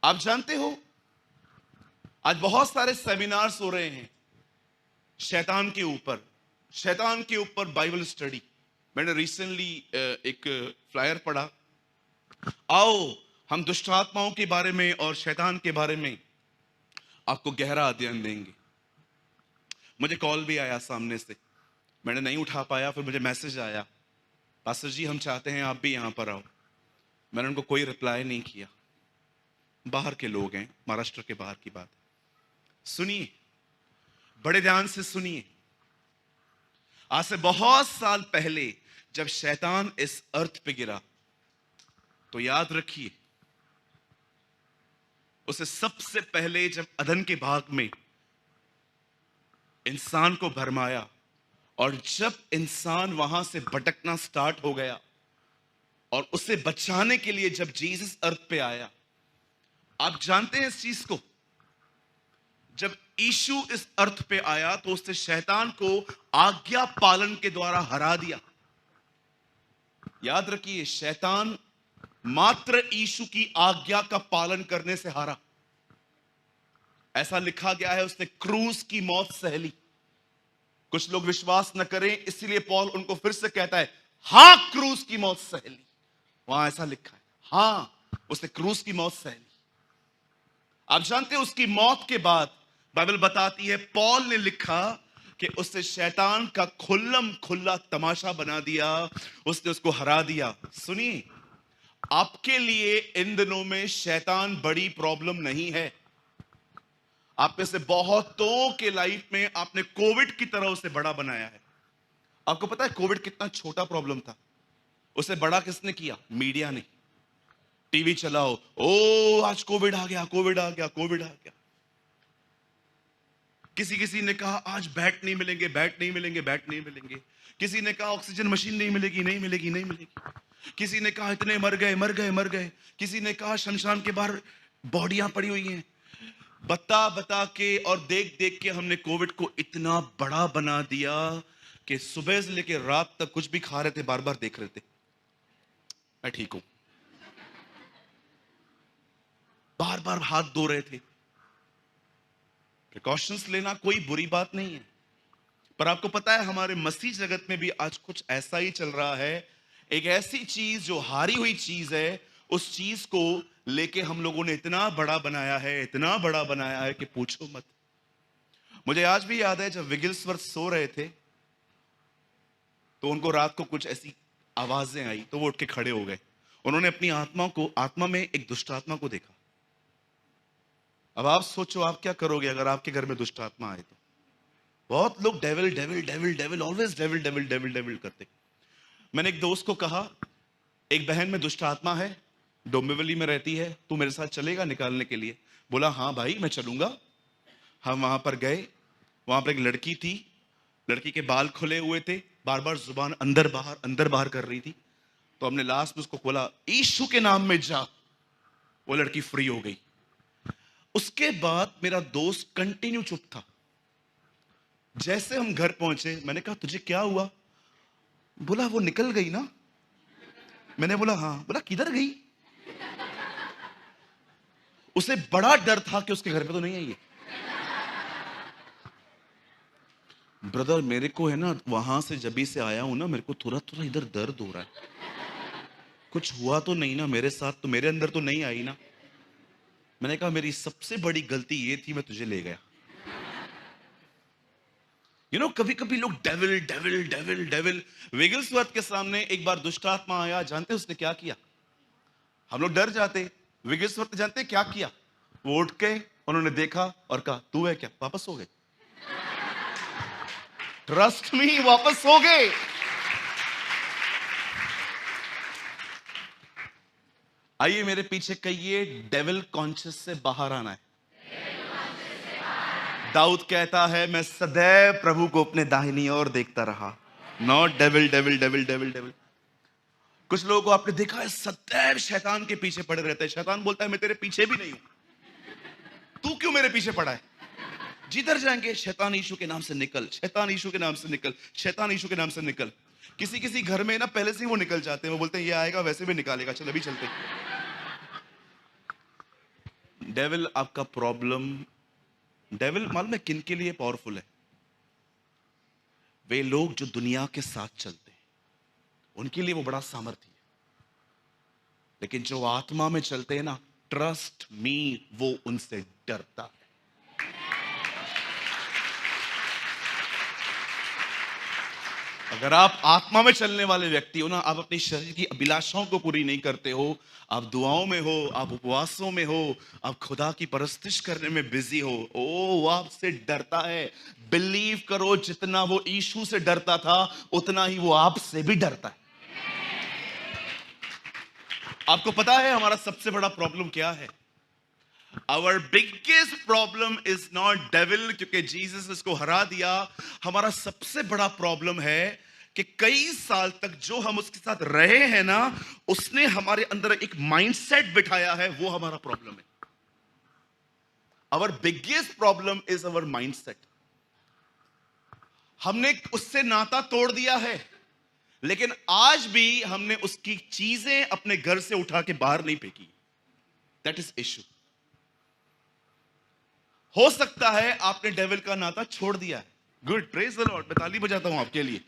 आप जानते हो आज बहुत सारे सेमिनार्स हो रहे हैं शैतान के ऊपर, शैतान के ऊपर बाइबल स्टडी। मैंने रिसेंटली एक फ्लायर पढ़ा, आओ हम दुष्ट आत्माओं के बारे में और शैतान के बारे में आपको गहरा अध्ययन देंगे। मुझे कॉल भी आया सामने से, मैंने नहीं उठा पाया, फिर मुझे मैसेज आया, पास्टर जी हम चाहते हैं आप भी यहां पर आओ। मैंने उनको कोई रिप्लाई नहीं किया। बाहर के लोग हैं, महाराष्ट्र के बाहर की बात है। सुनिए, बड़े ध्यान से सुनिए। आज से बहुत साल पहले जब शैतान इस अर्थ पे गिरा तो याद रखिए, उसे सबसे पहले जब अदन के बाग में इंसान को भरमाया और जब इंसान वहां से भटकना स्टार्ट हो गया और उसे बचाने के लिए जब जीसस अर्थ पे आया, आप जानते हैं इस चीज को, जब यीशु इस अर्थ पे आया तो उसने शैतान को आज्ञा पालन के द्वारा हरा दिया। याद रखिए, शैतान मात्र यीशु की आज्ञा का पालन करने से हारा। ऐसा लिखा गया है, उसने क्रूस की मौत सह ली। कुछ लोग विश्वास न करें, इसलिए पौल उनको फिर से कहता है, हां क्रूस की मौत सह ली। वहां ऐसा लिखा है, हां उसने क्रूस की मौत सह ली। आप जानते हैं उसकी मौत के बाद बाइबल बताती है, पौल ने लिखा कि उसने शैतान का खुल्लम खुल्ला तमाशा बना दिया, उसने उसको हरा दिया। सुनिए, आपके लिए इन दिनों में शैतान बड़ी प्रॉब्लम नहीं है। आप में से बहुतों के लाइफ में आपने कोविड की तरह उसे बड़ा बनाया है। आपको पता है कोविड कितना छोटा प्रॉब्लम था, उसे बड़ा किसने किया? मीडिया ने। टीवी चलाओ, ओ आज कोविड आ गया, कोविड आ गया, कोविड आ गया। किसी ने कहा आज बैट नहीं मिलेंगे, बैट नहीं मिलेंगे, बैट नहीं मिलेंगे। किसी ने कहा ऑक्सीजन मशीन नहीं मिलेगी, नहीं मिलेगी, नहीं मिलेगी। किसी ने कहा इतने मर गए, मर गए, मर गए। किसी ने कहा शमशान के बाहर बॉडियां पड़ी हुई हैं। बता बता के और देख देख के हमने कोविड को इतना बड़ा बना दिया कि सुबह से लेकर रात तक कुछ भी खा रहे थे, बार बार देख रहे थे मैं ठीक हूं, बार बार हाथ धो रहे थे। प्रिकॉशंस लेना कोई बुरी बात नहीं है, पर आपको पता है हमारे मसीह जगत में भी आज कुछ ऐसा ही चल रहा है। एक ऐसी चीज जो हारी हुई चीज है, उस चीज को लेके हम लोगों ने इतना बड़ा बनाया है, इतना बड़ा बनाया है कि पूछो मत। मुझे आज भी याद है जब विगिल्सवर्थ सो रहे थे तो उनको रात को कुछ ऐसी आवाजें आई तो वो उठ के खड़े हो गए। उन्होंने अपनी आत्मा में एक दुष्ट आत्मा को देखा। अब आप सोचो आप क्या करोगे अगर आपके घर में दुष्ट आत्मा आए तो? बहुत लोग devil devil devil devil always devil devil devil devil करते। मैंने एक दोस्त को कहा, एक बहन में दुष्ट आत्मा है, डोंबिवली में रहती है, तू मेरे साथ चलेगा निकालने के लिए? बोला हाँ भाई मैं चलूंगा। हम वहां पर गए, वहां पर एक लड़की थी, लड़की के बाल खुले हुए थे, बार बार जुबान अंदर बाहर कर रही थी। तो हमने लास्ट में उसको बोला यीशु के नाम में जा, वो लड़की फ्री हो गई। उसके बाद मेरा दोस्त कंटिन्यू चुप था। जैसे हम घर पहुंचे मैंने कहा तुझे क्या हुआ? बोला वो निकल गई ना। मैंने बोला हाँ। बोला किधर गई? उसे बड़ा डर था कि उसके घर पे तो नहीं आई है। ब्रदर मेरे को है ना, वहां से जब से आया हूं ना, मेरे को थोड़ा थोड़ा इधर दर्द हो रहा है। कुछ हुआ तो नहीं ना मेरे साथ? तो मेरे अंदर तो नहीं आई ना? मैंने कहा मेरी सबसे बड़ी गलती ये थी, मैं तुझे ले गया। कभी कभी लोग डेविल डेविल डेविल डेविल। विगिल्सवर्थ के सामने एक बार दुष्ट आत्मा आया, जानते उसने क्या किया? हम लोग डर जाते। विगिल्सवर्थ जानते क्या किया? वो उठ के उन्होंने देखा और कहा तू है क्या? वापस हो गए। ट्रस्ट मी, वापस हो गए। आइए मेरे पीछे कहिए, डेविल कॉन्शियस से बाहर आना है। दाऊद कहता है मैं सदैव प्रभु को अपने दाहिनी ओर देखता रहा। Not devil devil devil devil devil. कुछ लोगों को आपने देखा है सदैव शैतान के पीछे पड़े रहते हैं। शैतान बोलता है मैं तेरे पीछे भी नहीं हूं, तू क्यों मेरे पीछे पड़ा है? जिधर जाएंगे शैतान यीशु के नाम से निकल, शैतान यीशु के नाम से निकल, शैतान यीशु के नाम से निकल। किसी किसी घर में ना पहले से ही वो निकल जाते हैं, वो बोलते हैं ये आएगा वैसे भी निकालेगा, चल अभी चलते। डेविल आपका प्रॉब्लम, डेविल मालूम है किन के लिए पावरफुल है? वे लोग जो दुनिया के साथ चलते हैं, उनके लिए वो बड़ा सामर्थ्य है। लेकिन जो आत्मा में चलते हैं ना, ट्रस्ट मी, वो उनसे डरता है। अगर आप आत्मा में चलने वाले व्यक्ति हो ना, आप अपनी शरीर की अभिलाषाओं को पूरी नहीं करते हो, आप दुआओं में हो, आप उपवासों में हो, आप खुदा की परस्तिश करने में बिजी हो, ओ वो आपसे डरता है। बिलीव करो, जितना वो यीशु से डरता था उतना ही वो आपसे भी डरता है। आपको पता है हमारा सबसे बड़ा प्रॉब्लम क्या है? Our biggest problem is not devil, क्योंकि जीसस इसको हरा दिया। हमारा सबसे बड़ा प्रॉब्लम है कि कई साल तक जो हम उसके साथ रहे हैं ना, उसने हमारे अंदर एक माइंडसेट बिठाया है, वो हमारा प्रॉब्लम है। Our biggest problem is our mindset. हमने उससे नाता तोड़ दिया है, लेकिन आज भी हमने उसकी चीजें अपने घर से उठा के बाहर नहीं फेंकी। That is issue. हो सकता है आपने डेविल का नाता छोड़ दिया है, गुड, प्रेज द लॉर्ड, मैं ताली बजाता हूं आपके लिए।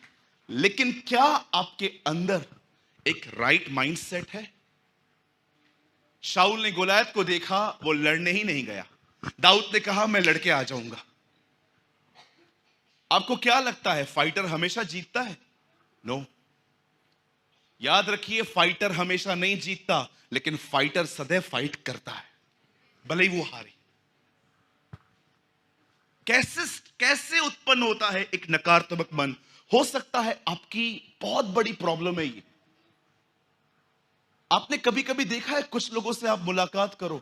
लेकिन क्या आपके अंदर एक राइट माइंडसेट है? शाऊल ने गोलायत को देखा, वो लड़ने ही नहीं गया। दाऊद ने कहा मैं लड़के आ जाऊंगा। आपको क्या लगता है फाइटर हमेशा जीतता है? नो। याद रखिए, फाइटर हमेशा नहीं जीतता, लेकिन फाइटर सदैव फाइट करता है, भले ही वो हारे। कैसे कैसे उत्पन्न होता है एक नकारात्मक मन? हो सकता है आपकी बहुत बड़ी प्रॉब्लम है ये। आपने कभी कभी देखा है, कुछ लोगों से आप मुलाकात करो,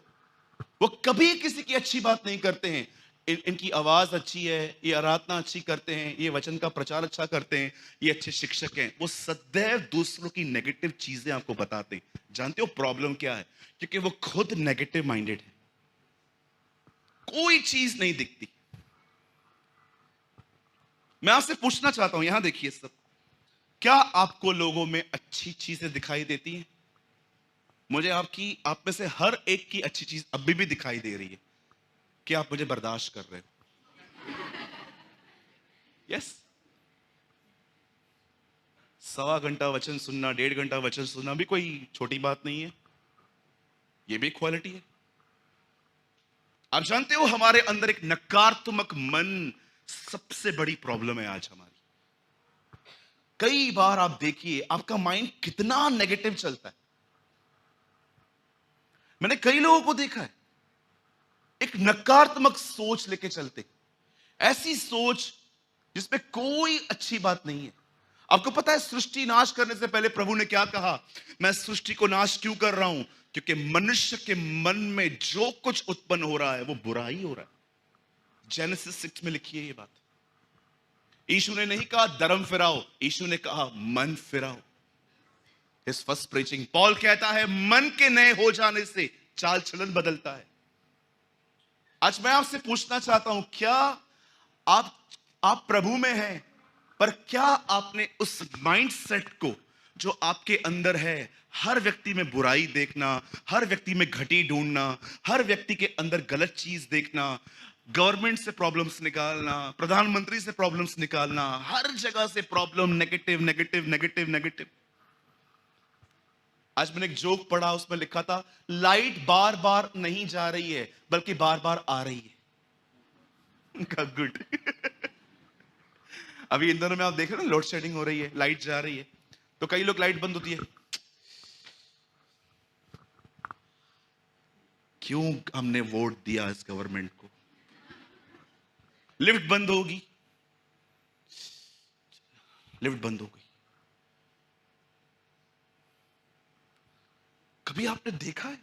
वो कभी किसी की अच्छी बात नहीं करते हैं। इनकी आवाज अच्छी है, ये आराधना अच्छी करते हैं, ये वचन का प्रचार अच्छा करते हैं, ये अच्छे शिक्षक हैं, वो सदैव दूसरों की नेगेटिव चीजें आपको बताते हैं। जानते हो प्रॉब्लम क्या है? क्योंकि वो खुद नेगेटिव माइंडेड है, कोई चीज नहीं दिखती। मैं आपसे पूछना चाहता हूं, यहां देखिए सब, क्या आपको लोगों में अच्छी चीजें दिखाई देती हैं? मुझे आपकी, आप में से हर एक की अच्छी चीज अभी भी दिखाई दे रही है कि आप मुझे बर्दाश्त कर रहे हो। यस। 1.25 घंटा वचन सुनना, 1.5 घंटा वचन सुनना भी कोई छोटी बात नहीं है, ये भी क्वालिटी है। आप जानते हो हमारे अंदर एक नकारात्मक मन सबसे बड़ी प्रॉब्लम है आज हमारी। कई बार आप देखिए आपका माइंड कितना नेगेटिव चलता है। मैंने कई लोगों को देखा है, एक नकारात्मक सोच लेके चलते, ऐसी सोच जिसमें कोई अच्छी बात नहीं है। आपको पता है सृष्टि नाश करने से पहले प्रभु ने क्या कहा? मैं सृष्टि को नाश क्यों कर रहा हूं? क्योंकि मनुष्य के मन में जो कुछ उत्पन्न हो रहा है वो बुरा ही हो रहा है। जेनेसिस 6 में लिखी है ये बात। यीशु ने नहीं कहा धर्म फिराओ, यीशु ने कहा मन फिराओ। हिज फर्स्ट प्रीचिंग, पॉल कहता है मन के नए हो जाने से चाल चलन बदलता है। आज मैं आपसे पूछना चाहता हूं, क्या आप प्रभु में हैं, पर क्या आपने उस माइंडसेट को जो आपके अंदर है, हर व्यक्ति में बुराई देखना, हर व्यक्ति में घटी ढूंढना, हर व्यक्ति के अंदर गलत चीज देखना, गवर्नमेंट से प्रॉब्लम्स निकालना, प्रधानमंत्री से प्रॉब्लम्स निकालना, हर जगह से problem, negative negative negative negative. आज मैंने एक जोक पढ़ा, उसमें लिखा था लाइट बार बार नहीं जा रही है बल्कि बार बार आ रही है। गुड। अभी इन दोनों में आप देख रहे हो ना, लोड शेडिंग हो रही है, लाइट जा रही है, तो कई लोग लाइट बंद होती है, क्यों हमने वोट दिया इस गवर्नमेंट को? लिफ्ट बंद होगी, लिफ्ट बंद हो गई। कभी आपने देखा है